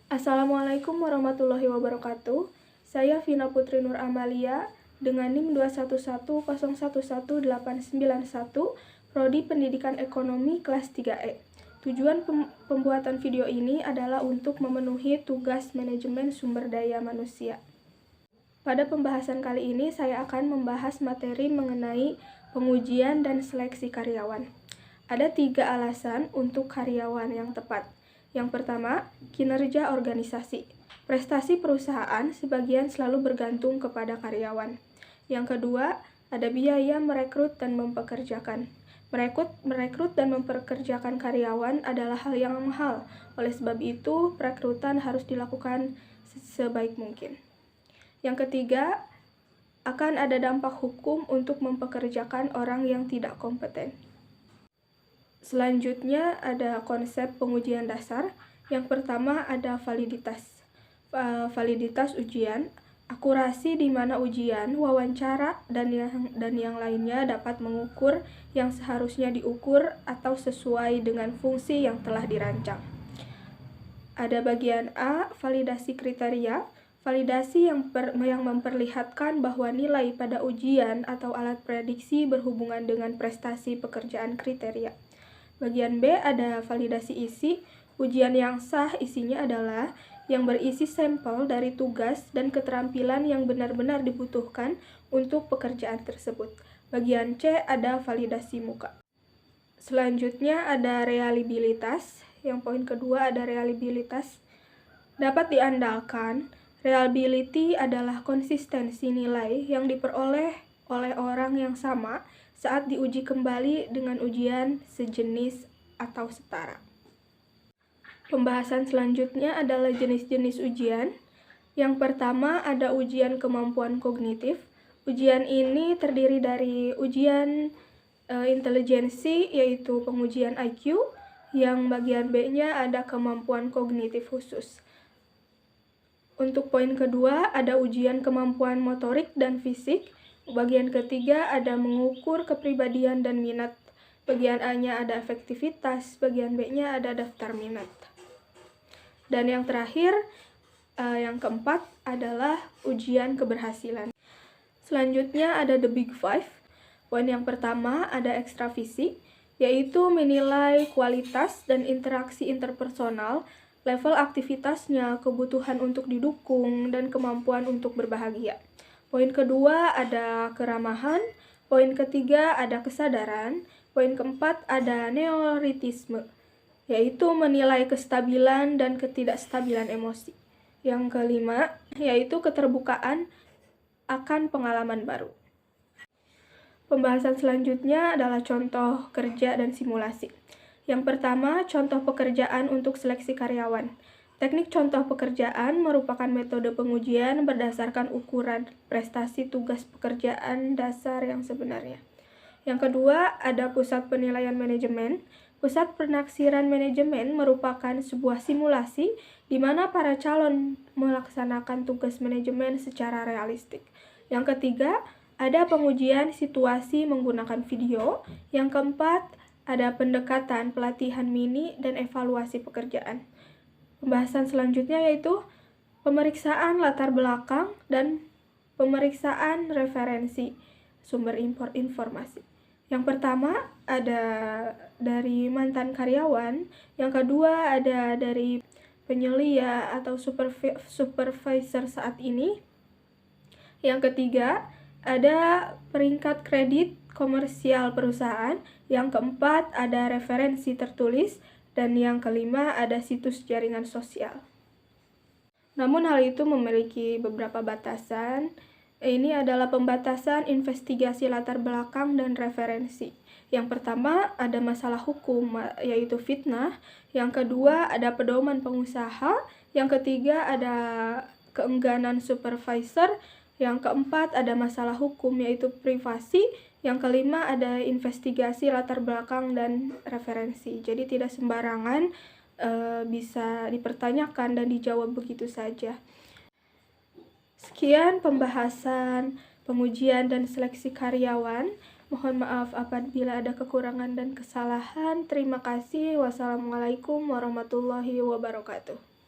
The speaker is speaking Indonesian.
Assalamualaikum warahmatullahi wabarakatuh. Saya Vina Putri Nur Amalia dengan NIM 211011891, Prodi Pendidikan Ekonomi kelas 3E. Tujuan pembuatan video ini adalah untuk memenuhi tugas manajemen sumber daya manusia. Pada pembahasan kali ini saya akan membahas materi mengenai pengujian dan seleksi karyawan. Ada 3 alasan untuk karyawan yang tepat. Yang pertama, kinerja organisasi. Prestasi perusahaan sebagian selalu bergantung kepada karyawan. Yang kedua, ada biaya merekrut dan mempekerjakan. Merekrut dan mempekerjakan karyawan adalah hal yang mahal. Oleh sebab itu, perekrutan harus dilakukan sebaik mungkin. Yang ketiga, akan ada dampak hukum untuk mempekerjakan orang yang tidak kompeten. Selanjutnya ada konsep pengujian dasar. Yang pertama ada validitas. Validitas ujian, akurasi di mana ujian, wawancara, dan yang lainnya dapat mengukur yang seharusnya diukur atau sesuai dengan fungsi yang telah dirancang. Ada bagian A, validasi kriteria. Validasi yang memperlihatkan bahwa nilai pada ujian atau alat prediksi berhubungan dengan prestasi pekerjaan kriteria. Bagian B ada validasi isi. Ujian yang sah isinya adalah yang berisi sampel dari tugas dan keterampilan yang benar-benar dibutuhkan untuk pekerjaan tersebut. Bagian C ada validasi muka. Selanjutnya ada reliabilitas. Yang poin kedua ada reliabilitas. Dapat diandalkan. Reliability adalah konsistensi nilai yang diperoleh oleh orang yang sama saat diuji kembali dengan ujian sejenis atau setara. Pembahasan selanjutnya adalah jenis-jenis ujian. Yang pertama ada ujian kemampuan kognitif. Ujian ini terdiri dari ujian intelijensi, yaitu pengujian IQ. Yang bagian B-nya ada kemampuan kognitif khusus. Untuk poin kedua ada ujian kemampuan motorik dan fisik. Bagian ketiga ada mengukur kepribadian dan minat. Bagian A-nya ada efektivitas, bagian B-nya ada daftar minat. Dan yang terakhir, yang keempat adalah ujian keberhasilan. Selanjutnya ada the big five. Poin yang pertama ada ekstravisi, yaitu menilai kualitas dan interaksi interpersonal, level aktivitasnya, kebutuhan untuk didukung, dan kemampuan untuk berbahagia. Poin kedua ada keramahan, poin ketiga ada kesadaran, poin keempat ada neuritisme, yaitu menilai kestabilan dan ketidakstabilan emosi. Yang kelima yaitu keterbukaan akan pengalaman baru. Pembahasan selanjutnya adalah contoh kerja dan simulasi. Yang pertama, contoh pekerjaan untuk seleksi karyawan. Teknik contoh pekerjaan merupakan metode pengujian berdasarkan ukuran prestasi tugas pekerjaan dasar yang sebenarnya. Yang kedua, ada pusat penilaian manajemen. Pusat penaksiran manajemen merupakan sebuah simulasi di mana para calon melaksanakan tugas manajemen secara realistik. Yang ketiga, ada pengujian situasi menggunakan video. Yang keempat, ada pendekatan pelatihan mini dan evaluasi pekerjaan. Pembahasan selanjutnya yaitu pemeriksaan latar belakang dan pemeriksaan referensi sumber informasi. Yang pertama ada dari mantan karyawan, yang kedua ada dari penyelia atau supervisor saat ini, yang ketiga ada peringkat kredit komersial perusahaan, yang keempat ada referensi tertulis, dan yang kelima ada situs jaringan sosial. Namun hal itu memiliki beberapa batasan. Ini adalah pembatasan investigasi latar belakang dan referensi. Yang pertama ada masalah hukum, yaitu fitnah. Yang kedua ada pedoman pengusaha. Yang ketiga ada keengganan supervisor. Yang keempat ada masalah hukum, yaitu privasi. Yang kelima ada investigasi latar belakang dan referensi. Jadi tidak sembarangan bisa dipertanyakan dan dijawab begitu saja. Sekian pembahasan pengujian dan seleksi karyawan. Mohon maaf apabila ada kekurangan dan kesalahan. Terima kasih. Wassalamualaikum warahmatullahi wabarakatuh.